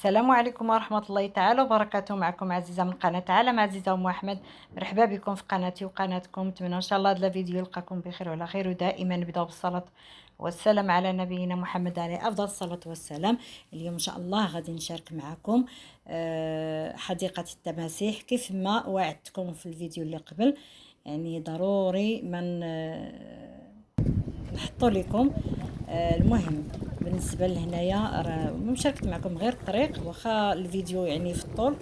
السلام عليكم ورحمة الله تعالى وبركاته. معكم عزيزة من قناة عالم عزيزة أم أحمد. مرحبا بكم في قناتي وقناتكم. نتمنى إن شاء الله هذا الفيديو يلقاكم بخير وعلى خير، ودائما نبداو بالصلاة والسلام على نبينا محمد عليه أفضل الصلاة والسلام. اليوم إن شاء الله غادي نشارك معكم حديقة التماسيح كيف ما وعدتكم في الفيديو اللي قبل. يعني ضروري من نحطوا لكم. المهم بالنسبه لهنايا راه مشاركت معكم غير الطريق، واخا الفيديو يعني في الطول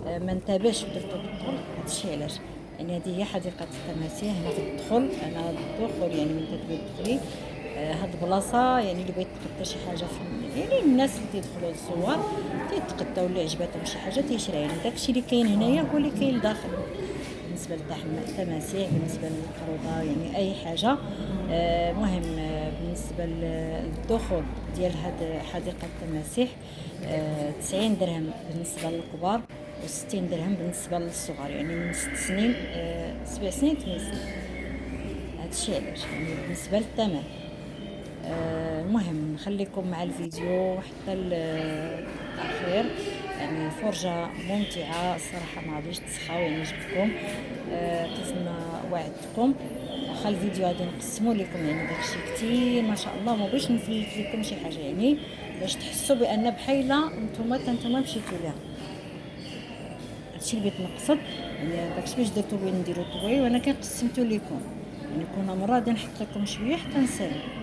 ما نتابعش درتو بالطول. هادشي علاش يعني هذه هي حديقه التماسيح. هنا في الدخول، انا الدخول يعني من تدبير تدخلي هاد البلاصه. يعني اللي بغيت يتقدى شي حاجه في يعني الناس اللي تيدخلوا للزوار تيتقداو، اللي عجباتهم شي حاجه تيشري. يعني داكشي اللي كاين هنايا هو اللي كاين لداخل. بالنسبه للتماسيح، بالنسبه للقروضه، يعني اي حاجه. مهم بالنسبه للدخول ديال هاد حديقه التماسيح 90 درهم بالنسبه للكبار، و60 درهم بالنسبه للصغار، يعني من 6 سنين 7 سنين 8 سنين. هادشي علاش يعني بالنسبه للثمن. المهم نخليكم مع الفيديو حتى الاخير. يعني فرجه ممتعه الصراحه، ما غاديش تسخاو. يعني جبتكم كيف ما وعدتكم. واخا الفيديو غادي نقسمو لكم يعني داكشي كتير ما شاء الله، ما بغيتش نفلت لكم شي حاجه، يعني باش تحسوا بان بحيله نتوما مشيتوا ليها. هادشي اللي بغيت نقصد. يعني داكشي باش درتو بغيت نديرو طويل، وانا قسمتو لكم. يعني كل مره غادي نحط لكم شويه حتى نسالي.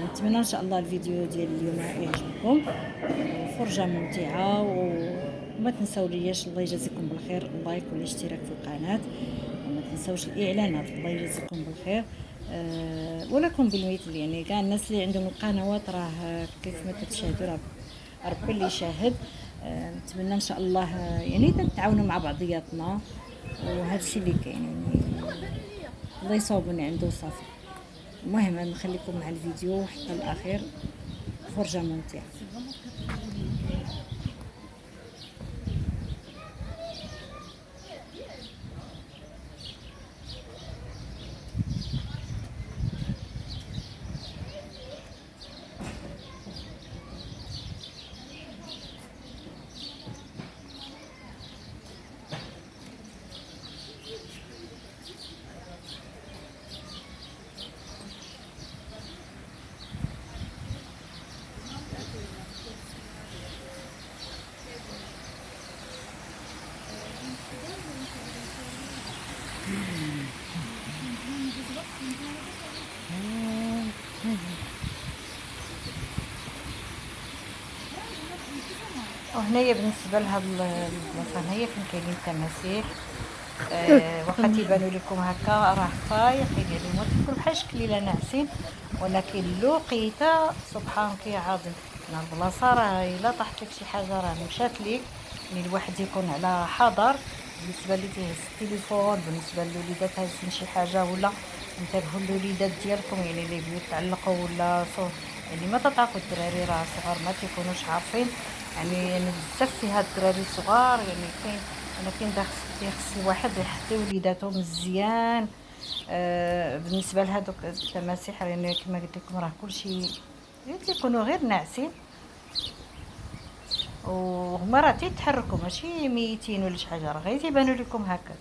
نتمنى ان شاء الله الفيديو ديال اليوم يعجبكم. فرجه ممتعه، وما تنساو ليش الله يجازيكم بالخير اللايك والاشتراك في القناه، وما تنساوش الاعلانات الله يجازيكم بالخير. ولكم بالمثل، يعني كاع الناس اللي عندهم القنوات راه كيف ما تتشاهدوا راه ربي اللي يشاهد. نتمنى ان شاء الله يعني نتعاونوا مع بعضياتنا، وهذا الشيء اللي كاين. يعني الله يصوبني عنده صافي. المهم نخليكم مع الفيديو حتى الاخير، فرجه ممتعه. وهنايا بالنسبه لهاد البلاصه هنايا فين كاينين التماسيح. واخا تيبانوا لكم هكا راه فايقين، يعني هما تكون بحال شكليله ناعسين، ولكن الوقيته سبحانك يا عظيم. هنا البلاصه راه الا طاحت لك شي حاجه راه مشات ليك. يعني الواحد يكون على حذر بالنسبه اللي تيهز التليفون، بالنسبه للوليدات هازين شي حاجه، ولا انتبهوا للوليدات ديالكم يعني اللي بيوت تعلقوا ولا صوت. يعني ما تطاقوا الدراري راه صغار ما تيكونوش عارفين. يعني بزاف فيها الدراري الصغار. يعني كاين انا كيخص الواحد يحطي وليداتو مزيان. بالنسبه لهذوك التماسيح، يعني كما قلت لكم راه كلشي تيكونوا غير ناعسين، وهما راه تيتحركوا ماشي ميتين ولا شي حاجه، راه غير تيبانوا لكم هكا.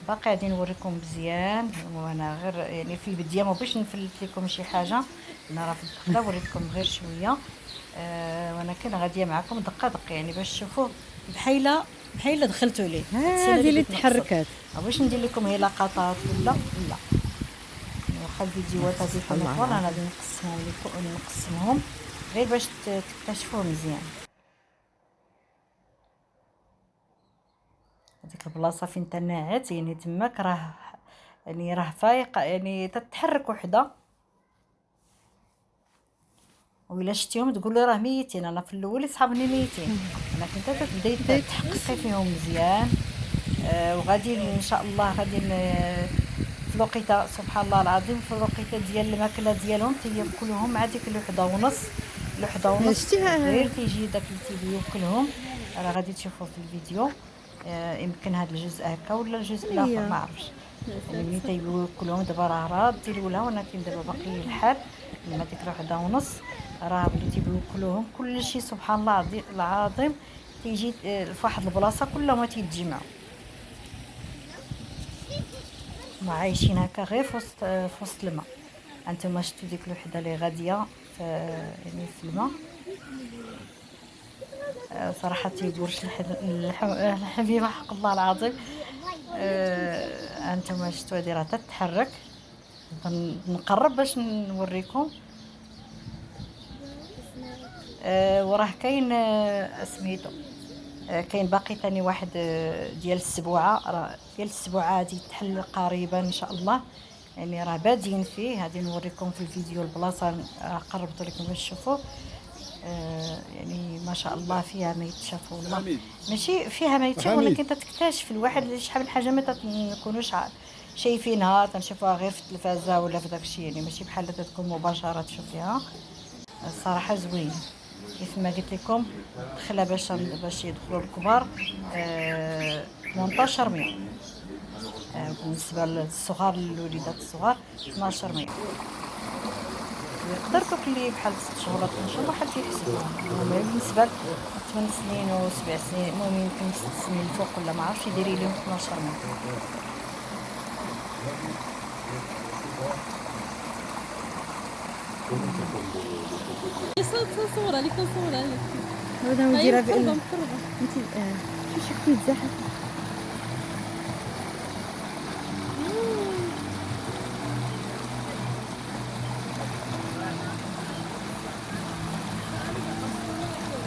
باقي غادي نوريكم مزيان، وانا غير يعني في البدايه ما بغيتش نفلت لكم شي حاجه. انا راه في الدخله وريتكم غير شويه. وانا كان غاديه معكم دقه دقه، يعني باش تشوفوا بحال دخلتوا ليه. هذه اللي تحركات. ما بغيتش ندير لكم هي لقطات ولا لا. واخا الفيديوهات غادي يكونوا طوال، انا غادي نقسمهم غير باش تكتشفوه مزيان. هذيك البلاصه فين تنعت يعني تماك راه يعني راه فايقه، يعني تتحرك وحده. وإلا شتيهم تقولوا راه ميتين. انا في الاول صحابني ميتين، انا كنت تبداي تحققي فيهم مزيان. وغادي ان شاء الله غادي في الوقيته سبحان الله العظيم، في الوقيته ديال الماكله ديالهم تياكلوهم مع ديك الوحده ونص. الوحده ونص غير تيجي داك اللي تياكلهم. راه غادي تشوفوا في الفيديو. يمكن هذا الجزء هكا ولا الجزء الاخر ما عرفتش. يعني ملي تيبغيو ياكلوهم دابا راه ديروا لها، ولكن دابا باقي الحال لما ديك الوحده ونص راه بلي تيبغيو ياكلوهم كلشي سبحان الله العظيم تيجي فواحد البلاصه كلهم تيتجمعوا ما عايشين هكا غير في وسط الماء. انتما شفتوا ديك الوحده اللي غاديه في يعني في الماء. صراحه تيقولش الحبيبه حق الله العظيم. انتما شفتوا هذه راه تتحرك. نقرب باش نوريكم. وراه كاين سميتو كاين باقي تاني واحد ديال السبوعه، راه ديال السبوعه هادي تحل قريبا ان شاء الله. يعني راه بادين فيه، غادي نوريكم في الفيديو البلاصه قربت لكم باش تشوفوا. يعني ما شاء الله فيها ما يتشاف والله، ماشي فيها ما يتشاف ولكن تتكتشف الواحد شحال من حاجه ما تنكونوش شايفينها، تنشوفوها غير في التلفازه ولا في داكشي، يعني ماشي بحال تكون مباشره تشوفيها. الصراحه زوين كيف ما قلت لكم. دخلها باش يدخلوا الكبار 1800. بالنسبه للصغار الوليدات الصغار 1200. يقدر دوك اللي بحال 6 شهور 12 شهور بحال تيحسبوها. المهم بالنسبه ل 8 سنين و7 سنين، المهم يمكن 6 سنين الفوق ولا ما عرفتش يديري لهم 1200. صورة لك صورة لك هذا نديرها في انت شو شفتي تزحف.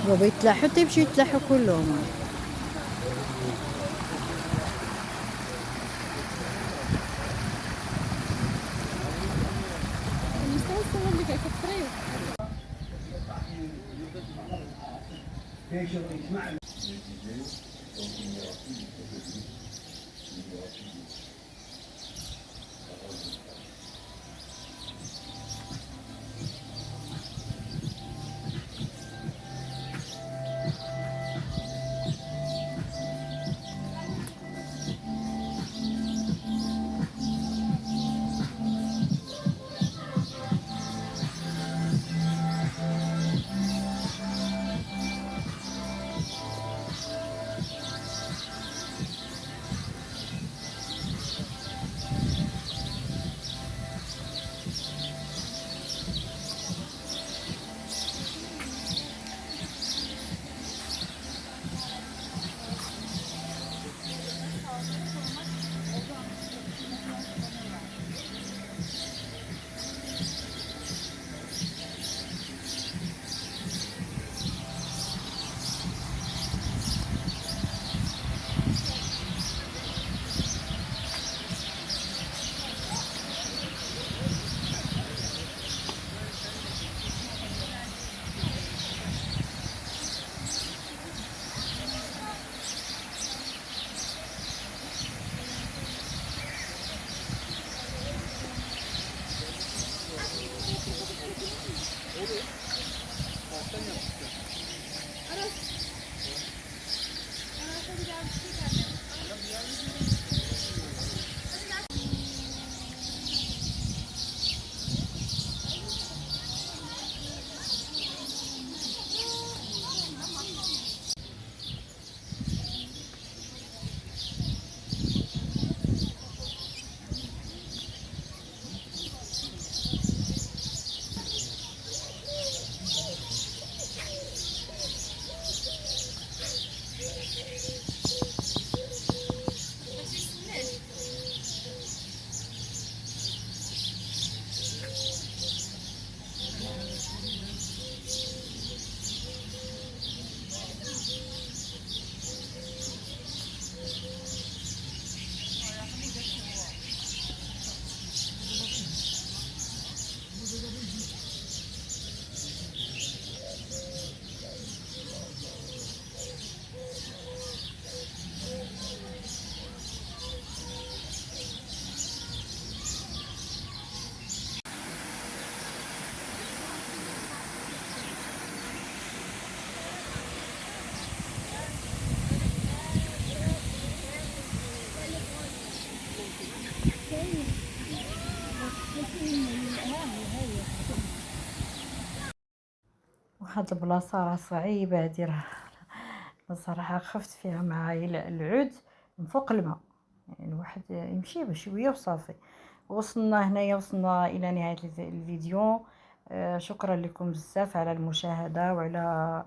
بابا يتلاحوا تيمشيو يتلاحوا كلهم. نصور لك هكا الطريق. هاد البلاصه راه صعيبه هادي، راه بصراحه خفت فيها مع العود من فوق الماء، يعني الواحد يمشي بشويه وصافي. وصلنا هنايا، وصلنا الى نهايه الفيديو. شكرا لكم بزاف على المشاهده وعلى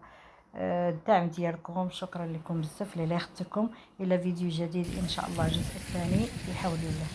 الدعم ديالكم. شكرا لكم بزاف، لله يخطيكم. الى فيديو جديد ان شاء الله، الجزء الثاني بحول الله.